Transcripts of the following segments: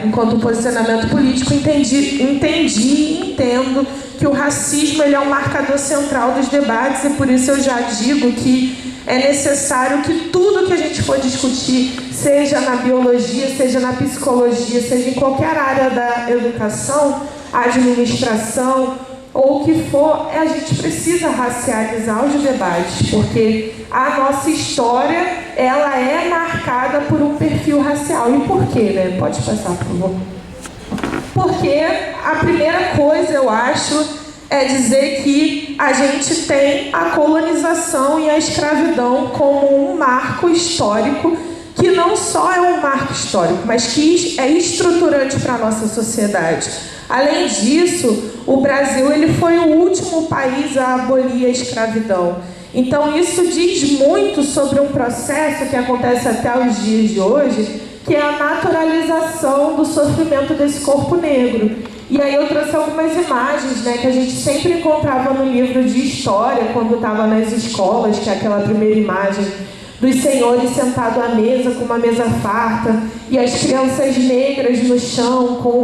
enquanto posicionamento político, entendi e entendo que o racismo ele é um marcador central dos debates, e por isso eu já digo que é necessário que tudo que a gente for discutir, seja na biologia, seja na psicologia, seja em qualquer área da educação, administração, ou o que for, a gente precisa racializar os debates, porque a nossa história, ela é marcada por um perfil racial. E por quê, né? Pode passar, por favor. Porque a primeira coisa, eu acho, é dizer que a gente tem a colonização e a escravidão como um marco histórico, que não só é um marco histórico, mas que é estruturante para a nossa sociedade. Além disso, o Brasil ele foi o último país a abolir a escravidão. Então isso diz muito sobre um processo que acontece até os dias de hoje, que é a naturalização do sofrimento desse corpo negro. E aí eu trouxe algumas imagens, né, que a gente sempre encontrava no livro de história, quando estava nas escolas, que é aquela primeira imagem dos senhores sentados à mesa, com uma mesa farta, e as crianças negras no chão, com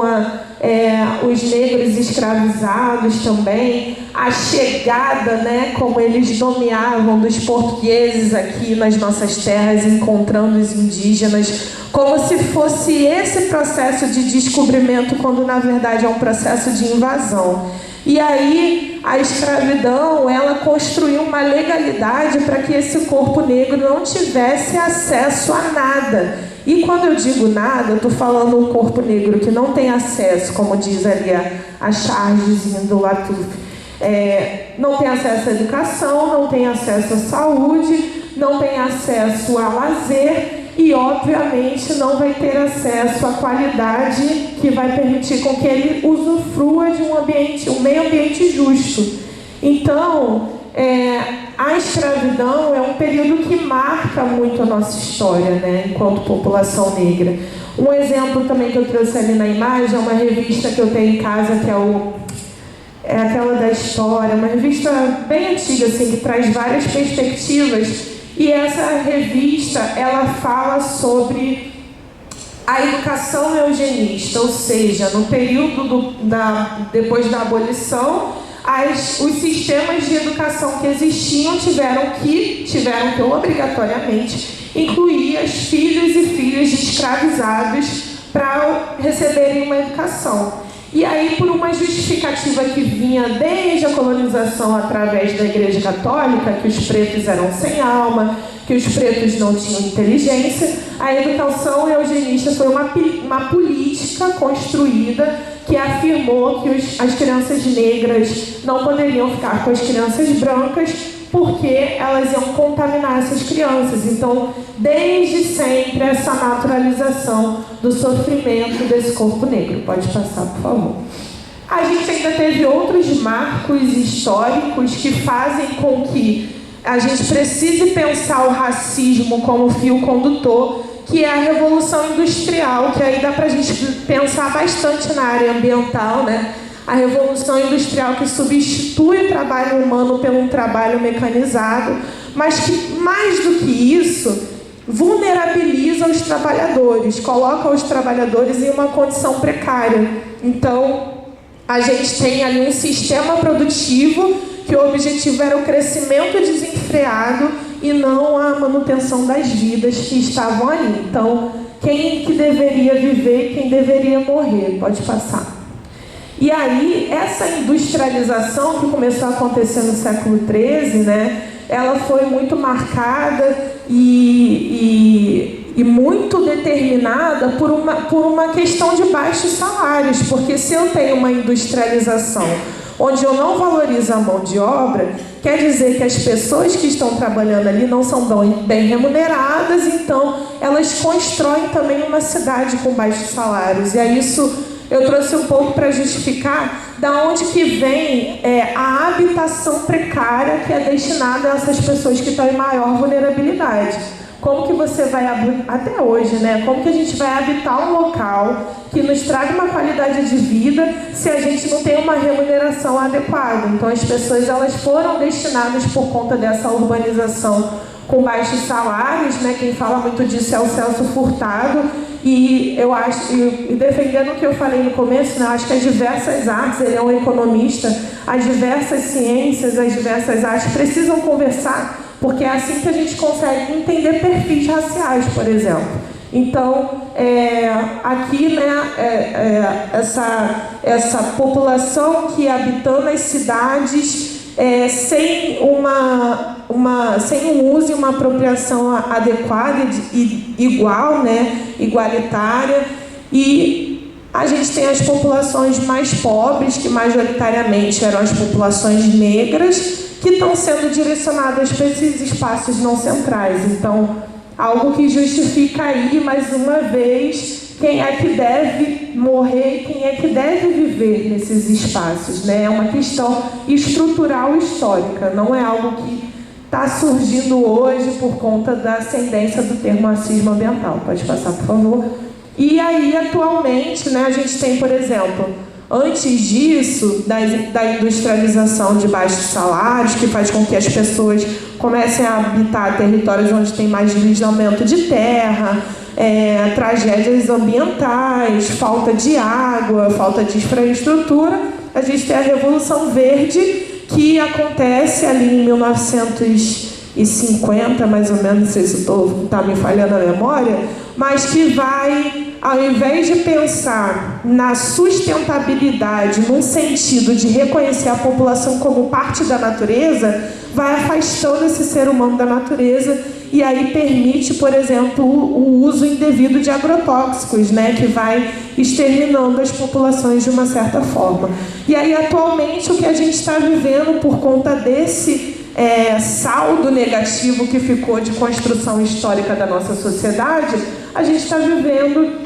os negros escravizados também, a chegada, né, como eles nomeavam, dos portugueses aqui nas nossas terras, encontrando os indígenas, como se fosse esse processo de descobrimento, quando na verdade é um processo de invasão. E aí a escravidão, ela construiu uma legalidade para que esse corpo negro não tivesse acesso a nada. E quando eu digo nada, eu estou falando um corpo negro que não tem acesso, como diz ali a chargezinha do Latuf, não tem acesso à educação, não tem acesso à saúde, não tem acesso a lazer e, obviamente, não vai ter acesso à qualidade que vai permitir com que ele usufrua de um meio ambiente justo. Então, a escravidão é um período que marca muito a nossa história, né, enquanto população negra. Um exemplo também que eu trouxe ali na imagem é uma revista que eu tenho em casa, que é aquela da história, uma revista bem antiga, assim, que traz várias perspectivas. E essa revista, ela fala sobre a educação eugenista, ou seja, no período depois da abolição, os sistemas de educação que existiam tiveram que obrigatoriamente incluir os filhos e filhas de escravizados para receberem uma educação. E aí, por uma justificativa que vinha desde a colonização através da Igreja Católica, que os pretos eram sem alma, que os pretos não tinham inteligência, a educação eugenista foi uma política construída que afirmou que as crianças negras não poderiam ficar com as crianças brancas porque elas iam contaminar essas crianças. Então, desde sempre, essa naturalização do sofrimento desse corpo negro. Pode passar, por favor. A gente ainda teve outros marcos históricos que fazem com que a gente precise pensar o racismo como fio condutor, que é a Revolução Industrial, que aí dá pra gente pensar bastante na área ambiental, né? A Revolução Industrial que substitui o trabalho humano por um trabalho mecanizado, mas que, mais do que isso, vulnerabiliza os trabalhadores, coloca os trabalhadores em uma condição precária. Então, a gente tem ali um sistema produtivo que o objetivo era o crescimento desenfreado e não a manutenção das vidas que estavam ali. Então, quem que deveria viver e quem deveria morrer? Pode passar. E aí, essa industrialização que começou a acontecer no século XIII, né, ela foi muito marcada e muito determinada por uma questão de baixos salários, porque se eu tenho uma industrialização onde eu não valorizo a mão de obra, quer dizer que as pessoas que estão trabalhando ali não são bem remuneradas, então elas constroem também uma cidade com baixos salários. E é isso eu trouxe um pouco para justificar da onde que vem a habitação precária que é destinada a essas pessoas que estão em maior vulnerabilidade. Como que você vai, até hoje, né? Como que a gente vai habitar um local que nos traga uma qualidade de vida se a gente não tem uma remuneração adequada? Então as pessoas elas foram destinadas por conta dessa urbanização com baixos salários, né? Quem fala muito disso é o Celso Furtado. e eu acho, e defendendo o que eu falei no começo, né, eu acho que as diversas artes, ele é um economista, as diversas ciências, as diversas artes precisam conversar, porque é assim que a gente consegue entender perfis raciais, por exemplo. Então, aqui, né, essa população que habitando as cidades sem um uso e uma apropriação adequada e igual, né, igualitária, e a gente tem as populações mais pobres, que majoritariamente eram as populações negras, que estão sendo direcionadas para esses espaços não centrais. Então, algo que justifica aí, mais uma vez, quem é que deve morrer e quem é que deve viver nesses espaços, né? É uma questão estrutural histórica, não é algo que está surgindo hoje por conta da ascendência do termo racismo ambiental. Pode passar, por favor. E aí, atualmente, né, a gente tem, por exemplo, antes disso, da industrialização de baixos salários, que faz com que as pessoas comecem a habitar territórios onde tem mais deslizamento de terra, tragédias ambientais, falta de água, falta de infraestrutura. A gente tem a Revolução Verde, que acontece ali em 1950, mais ou menos, não sei se está me falhando a memória, mas que vai, ao invés de pensar na sustentabilidade, num sentido de reconhecer a população como parte da natureza, vai afastando esse ser humano da natureza e aí permite, por exemplo, o uso indevido de agrotóxicos, né, que vai exterminando as populações de uma certa forma. E aí, atualmente, o que a gente está vivendo por conta desse saldo negativo que ficou de construção histórica da nossa sociedade, a gente está vivendo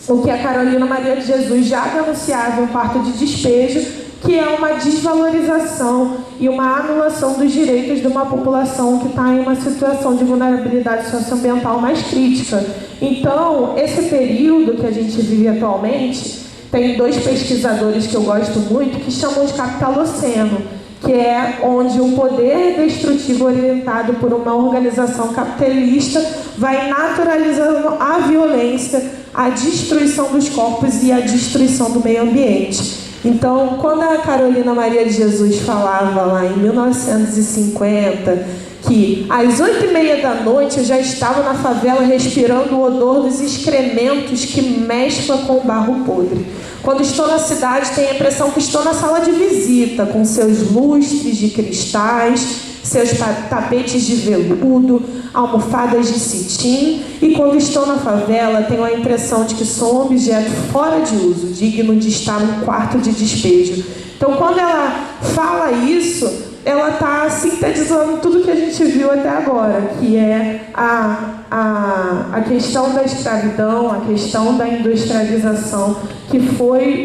o que a Carolina Maria de Jesus já denunciava em Quarto de Despejo, que é uma desvalorização e uma anulação dos direitos de uma população que está em uma situação de vulnerabilidade socioambiental mais crítica. Então, esse período que a gente vive atualmente, tem dois pesquisadores que eu gosto muito que chamam de capitaloceno, que é onde o poder destrutivo orientado por uma organização capitalista vai naturalizando a violência, a destruição dos corpos e a destruição do meio ambiente. Então, quando a Carolina Maria de Jesus falava lá em 1950 que às 8h30 da noite eu já estava na favela respirando o odor dos excrementos que mescla com o barro podre. Quando estou na cidade, tenho a impressão que estou na sala de visita, com seus lustres de cristais, seus tapetes de veludo, almofadas de cetim, e quando estou na favela, tenho a impressão de que sou um objeto fora de uso, digno de estar num quarto de despejo. Então, quando ela fala isso, ela está sintetizando tudo que a gente viu até agora, que é a questão da escravidão, a questão da industrialização, que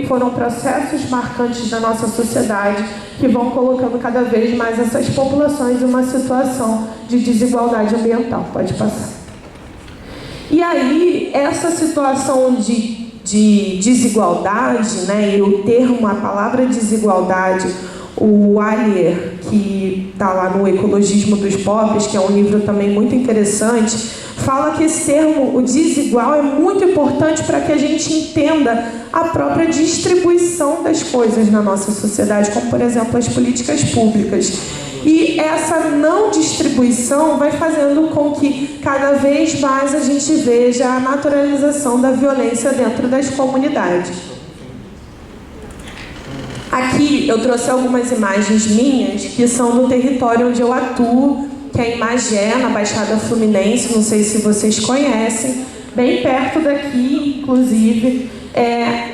foram processos marcantes da nossa sociedade, que vão colocando cada vez mais essas populações em uma situação de desigualdade ambiental. Pode passar. E aí, essa situação de desigualdade, né, e o termo, a palavra desigualdade, o Allier, que está lá no Ecologismo dos Pobres, que é um livro também muito interessante, fala que esse termo, o desigual, é muito importante para que a gente entenda a própria distribuição das coisas na nossa sociedade, como, por exemplo, as políticas públicas. E essa não distribuição vai fazendo com que cada vez mais a gente veja a naturalização da violência dentro das comunidades. Aqui eu trouxe algumas imagens minhas que são do território onde eu atuo, que é em Magé, na Baixada Fluminense, não sei se vocês conhecem, bem perto daqui, inclusive.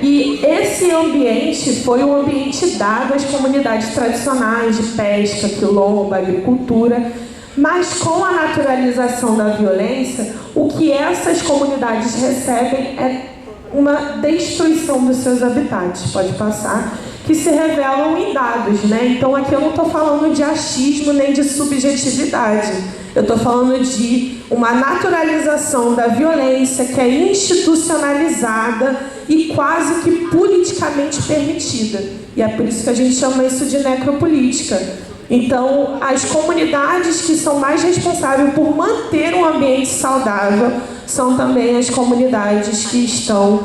E esse ambiente foi um ambiente dado às comunidades tradicionais de pesca, quilombo, agricultura, mas com a naturalização da violência, o que essas comunidades recebem é uma destruição dos seus habitats. Pode passar. Que se revelam em dados, né? Então aqui eu não estou falando de achismo nem de subjetividade. Eu estou falando de uma naturalização da violência que é institucionalizada e quase que politicamente permitida. E é por isso que a gente chama isso de necropolítica. Então, as comunidades que são mais responsáveis por manter um ambiente saudável são também as comunidades que estão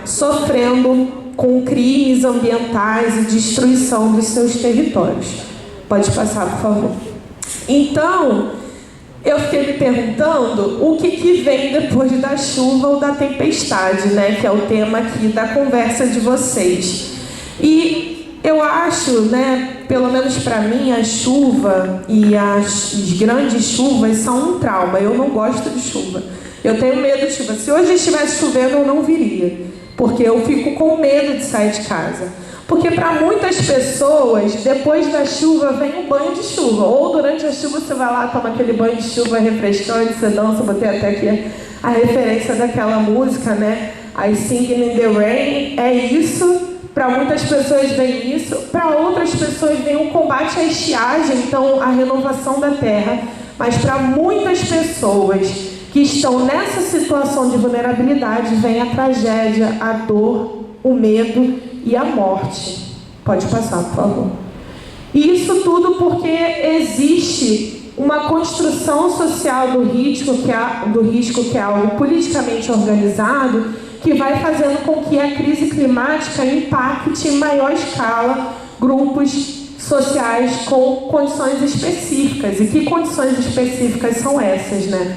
sofrendo com crimes ambientais e destruição dos seus territórios. Pode passar, por favor. Então, eu fiquei me perguntando o que vem depois da chuva ou da tempestade, né? Que é o tema aqui da conversa de vocês. E eu acho, né, pelo menos para mim, a chuva e as grandes chuvas são um trauma. Eu não gosto de chuva. Eu tenho medo de chuva. Se hoje estivesse chovendo, eu não viria, porque eu fico com medo de sair de casa. Porque para muitas pessoas, depois da chuva vem um banho de chuva. Ou durante a chuva você vai lá, toma aquele banho de chuva refrescante, você dança, eu botei até aqui a referência daquela música, né? I Sing in the Rain. É isso. Para muitas pessoas vem isso. Para outras pessoas vem o combate à estiagem, então a renovação da terra. Mas para muitas pessoas que estão nessa situação de vulnerabilidade, vem a tragédia, a dor, o medo e a morte. Pode passar, por favor. E isso tudo porque existe uma construção social do risco, que é algo politicamente organizado, que vai fazendo com que a crise climática impacte em maior escala grupos sociais com condições específicas. E que condições específicas são essas, né?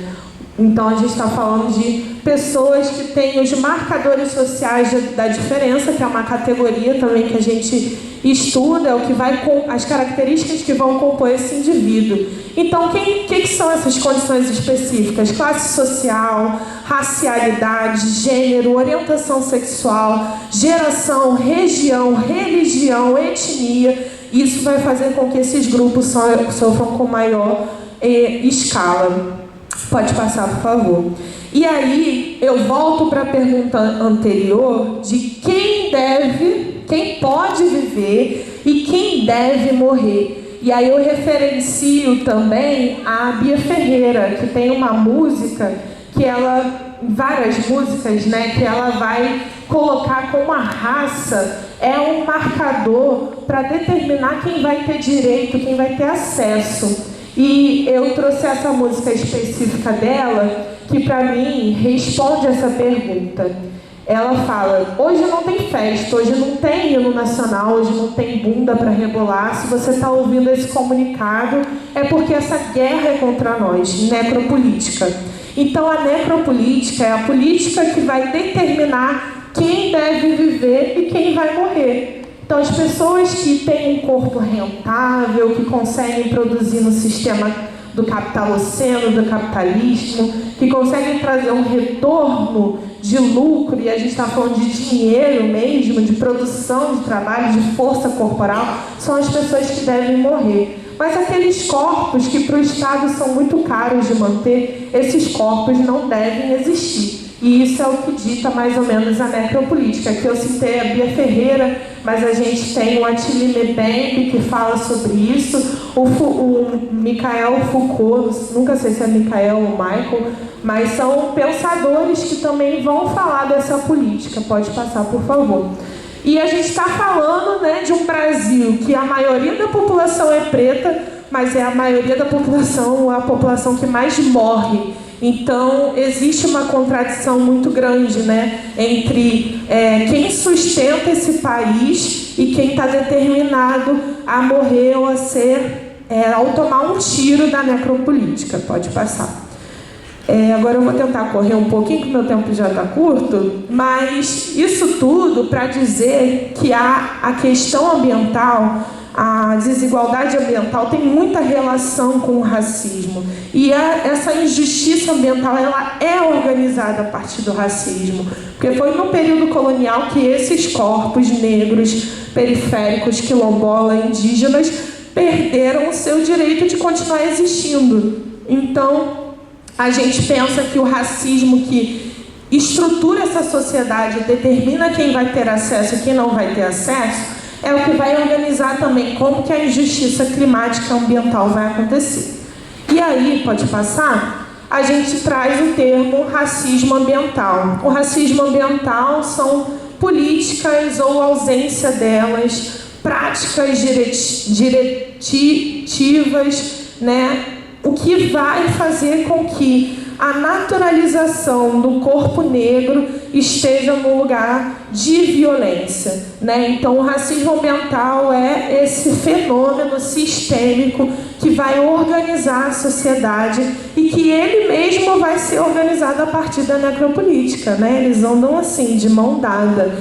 Então, a gente está falando de pessoas que têm os marcadores sociais da diferença, que é uma categoria também que a gente estuda, o que vai com as características que vão compor esse indivíduo. Então, que são essas condições específicas? Classe social, racialidade, gênero, orientação sexual, geração, região, religião, etnia. Isso vai fazer com que esses grupos sofram com maior escala. Pode passar, por favor. E aí, eu volto para a pergunta anterior de quem pode viver e quem deve morrer. E aí eu referencio também a Bia Ferreira, que tem uma música que várias músicas, né, que ela vai colocar como a raça é um marcador para determinar quem vai ter direito, quem vai ter acesso. E eu trouxe essa música específica dela, que para mim responde essa pergunta. Ela fala: hoje não tem festa, hoje não tem hino nacional, hoje não tem bunda para rebolar. Se você está ouvindo esse comunicado, é porque essa guerra é contra nós, necropolítica. Então a necropolítica é a política que vai determinar quem deve viver e quem vai morrer. Então, as pessoas que têm um corpo rentável, que conseguem produzir no sistema do capitaloceno, do capitalismo, que conseguem trazer um retorno de lucro, e a gente está falando de dinheiro mesmo, de produção de trabalho, de força corporal, são as pessoas que devem morrer. Mas aqueles corpos que para o Estado são muito caros de manter, esses corpos não devem existir. E isso é o que dita mais ou menos a necropolítica. Aqui eu citei a Bia Ferreira, mas a gente tem o Attila Mbembe que fala sobre isso, o Michael Foucault, nunca sei se é Michael ou Michael, mas são pensadores que também vão falar dessa política. Pode passar, por favor. E a gente está falando, né, de um Brasil que a maioria da população é preta, mas é a maioria da população, a população que mais morre. Então, existe uma contradição muito grande, né, entre quem sustenta esse país e quem está determinado a morrer ou ao tomar um tiro da necropolítica. Pode passar. Agora eu vou tentar correr um pouquinho, que meu tempo já está curto, mas isso tudo para dizer que a questão ambiental, a desigualdade ambiental tem muita relação com o racismo. E essa injustiça ambiental, ela é organizada a partir do racismo. Porque foi no período colonial que esses corpos negros, periféricos, quilombola, indígenas, perderam o seu direito de continuar existindo. Então, a gente pensa que o racismo que estrutura essa sociedade, determina quem vai ter acesso e quem não vai ter acesso, é o que vai organizar também como que a injustiça climática ambiental vai acontecer. E aí, pode passar, a gente traz o termo racismo ambiental. O racismo ambiental são políticas ou ausência delas práticas diretivas, né? O que vai fazer com que a naturalização do corpo negro esteja no lugar de violência, né? Então, o racismo ambiental é esse fenômeno sistêmico que vai organizar a sociedade e que ele mesmo vai ser organizado a partir da necropolítica, né? Eles andam assim, de mão dada.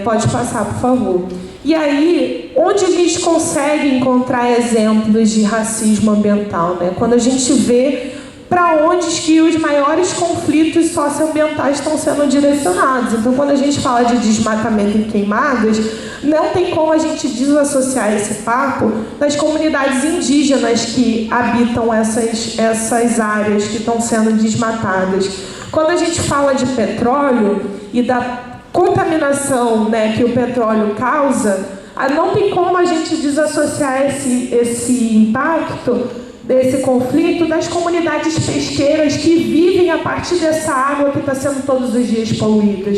Pode passar, por favor. E aí, onde a gente consegue encontrar exemplos de racismo ambiental, né? Quando a gente vê para onde que os maiores conflitos socioambientais estão sendo direcionados. Então, quando a gente fala de desmatamento e queimadas, não tem como a gente desassociar esse papo das comunidades indígenas que habitam essas áreas que estão sendo desmatadas. Quando a gente fala de petróleo e da contaminação, né, que o petróleo causa, não tem como a gente desassociar esse impacto desse conflito das comunidades pesqueiras que vivem a partir dessa água que está sendo todos os dias poluída.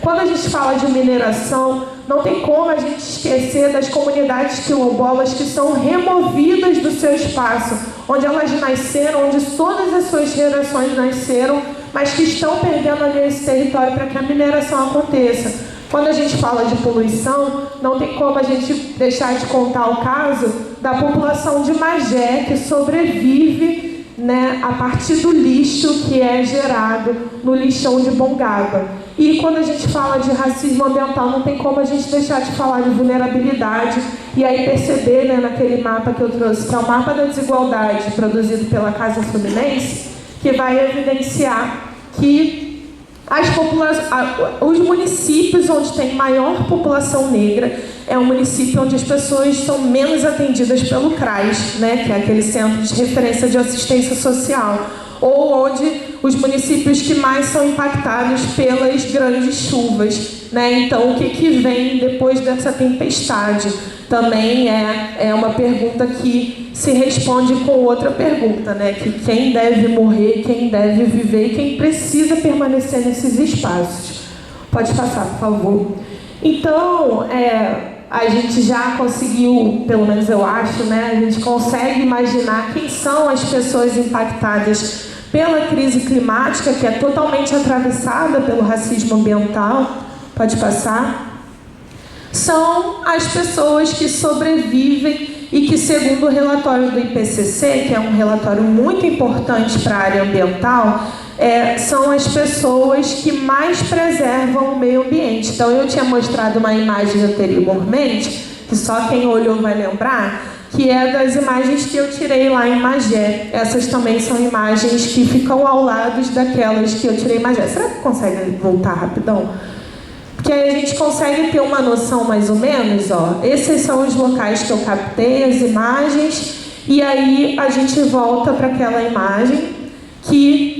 Quando a gente fala de mineração, não tem como a gente esquecer das comunidades quilombolas que são removidas do seu espaço, onde elas nasceram, onde todas as suas gerações nasceram, mas que estão perdendo ali esse território para que a mineração aconteça. Quando a gente fala de poluição, não tem como a gente deixar de contar o caso da população de Magé, que sobrevive, né, a partir do lixo que é gerado no lixão de Bongaba. E quando a gente fala de racismo ambiental, não tem como a gente deixar de falar de vulnerabilidade e aí perceber, né, naquele mapa que eu trouxe, que é o mapa da desigualdade produzido pela Casa Fluminense, que vai evidenciar que os municípios onde tem maior população negra é um município onde as pessoas são menos atendidas pelo CRAS, né, que é aquele Centro de Referência de Assistência Social, ou onde os municípios que mais são impactados pelas grandes chuvas, né? Então, o que vem depois dessa tempestade? Também é uma pergunta que se responde com outra pergunta, né? Que quem deve morrer, quem deve viver e quem precisa permanecer nesses espaços. Pode passar, por favor. Então, a gente já conseguiu, pelo menos eu acho, né? A gente consegue imaginar quem são as pessoas impactadas pela crise climática, que é totalmente atravessada pelo racismo ambiental. Pode passar. São as pessoas que sobrevivem e que, segundo o relatório do IPCC, que é um relatório muito importante para a área ambiental, são as pessoas que mais preservam o meio ambiente. Então, eu tinha mostrado uma imagem anteriormente, que só quem olhou vai lembrar, que é das imagens que eu tirei lá em Magé. Essas também são imagens que ficam ao lado daquelas que eu tirei em Magé. Será que consegue voltar rapidão? Porque aí a gente consegue ter uma noção mais ou menos, ó. Esses são os locais que eu captei, as imagens, e aí a gente volta para aquela imagem que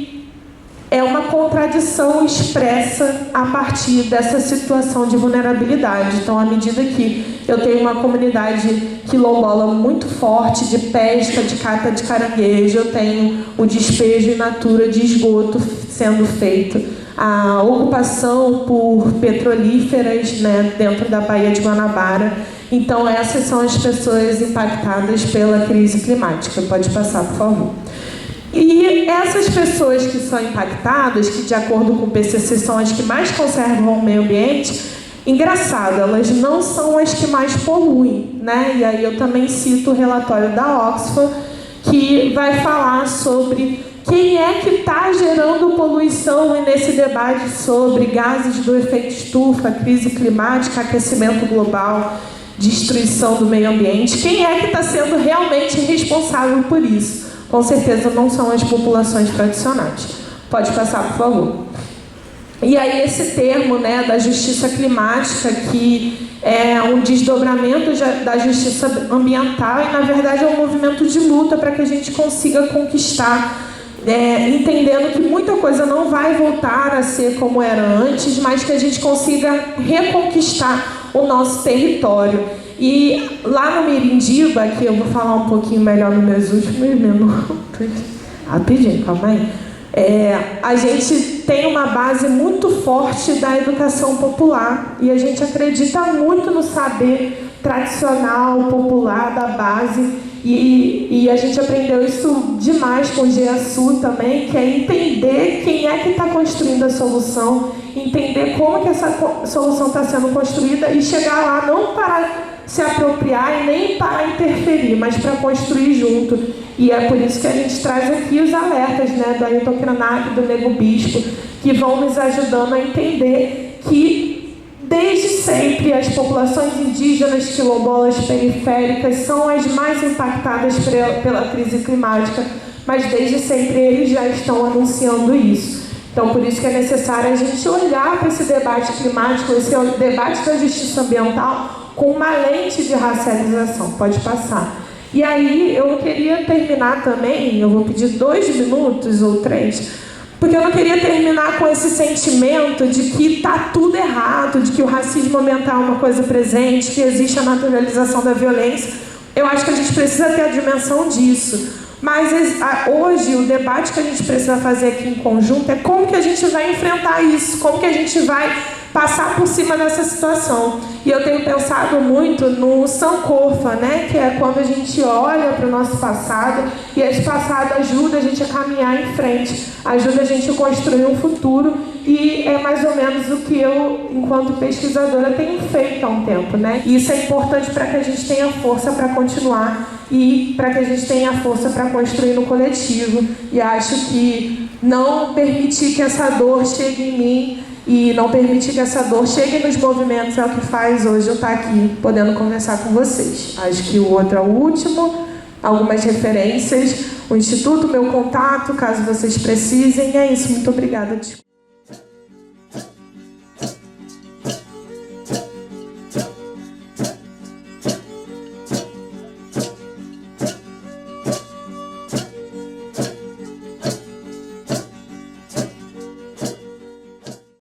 é uma contradição expressa a partir dessa situação de vulnerabilidade. Então, à medida que eu tenho uma comunidade quilombola muito forte de pesca, de cata de caranguejo, eu tenho o despejo in natura de esgoto sendo feito, a ocupação por petrolíferas, né, dentro da Baía de Guanabara. Então, essas são as pessoas impactadas pela crise climática. Pode passar, por favor. E essas pessoas que são impactadas, que de acordo com o PCC são as que mais conservam o meio ambiente, engraçado, elas não são as que mais poluem, né? E aí eu também cito o relatório da Oxfam, que vai falar sobre quem é que está gerando poluição, e nesse debate sobre gases do efeito estufa, crise climática, aquecimento global, destruição do meio ambiente, quem é que está sendo realmente responsável por isso? Com certeza não são as populações tradicionais. Pode passar, por favor. E aí esse termo, né, da justiça climática, que é um desdobramento da justiça ambiental e, na verdade, é um movimento de luta para que a gente consiga conquistar, entendendo que muita coisa não vai voltar a ser como era antes, mas que a gente consiga reconquistar o nosso território. E lá no Mirindiba, que eu vou falar um pouquinho melhor nos meus últimos minutos, rapidinho, calma aí, a gente tem uma base muito forte da educação popular e a gente acredita muito no saber tradicional, popular, da base, e a gente aprendeu isso demais com o GEASU também, que é entender quem é que está construindo a solução, entender como que essa solução está sendo construída e chegar lá não para se apropriar e nem para interferir, mas para construir junto. E é por isso que a gente traz aqui os alertas, né, do Ailton Krenak, do Nego Bispo, que vão nos ajudando a entender que desde sempre as populações indígenas, quilombolas, periféricas são as mais impactadas pela crise climática, mas desde sempre eles já estão anunciando isso. Então, por isso que é necessário a gente olhar para esse debate climático, esse debate da justiça ambiental, com uma lente de racialização. Pode passar. E aí, eu queria terminar também, eu vou pedir 2 minutos ou 3, porque eu não queria terminar com esse sentimento de que está tudo errado, de que o racismo ambiental é uma coisa presente, que existe a naturalização da violência. Eu acho que a gente precisa ter a dimensão disso. Mas hoje o debate que a gente precisa fazer aqui em conjunto é como que a gente vai enfrentar isso, como que a gente vai passar por cima dessa situação. E eu tenho pensado muito no Sankofa, né? Que é quando a gente olha para o nosso passado e esse passado ajuda a gente a caminhar em frente, ajuda a gente a construir um futuro, e é mais ou menos o que eu, enquanto pesquisadora, tenho feito há um tempo, né? E isso é importante para que a gente tenha força para continuar e para que a gente tenha força para construir no coletivo. E acho que não permitir que essa dor chegue em mim e não permitir que essa dor chegue nos movimentos é o que faz hoje eu estar aqui podendo conversar com vocês. Acho que o outro é o último, algumas referências, o Instituto, meu contato, caso vocês precisem. É isso, muito obrigada.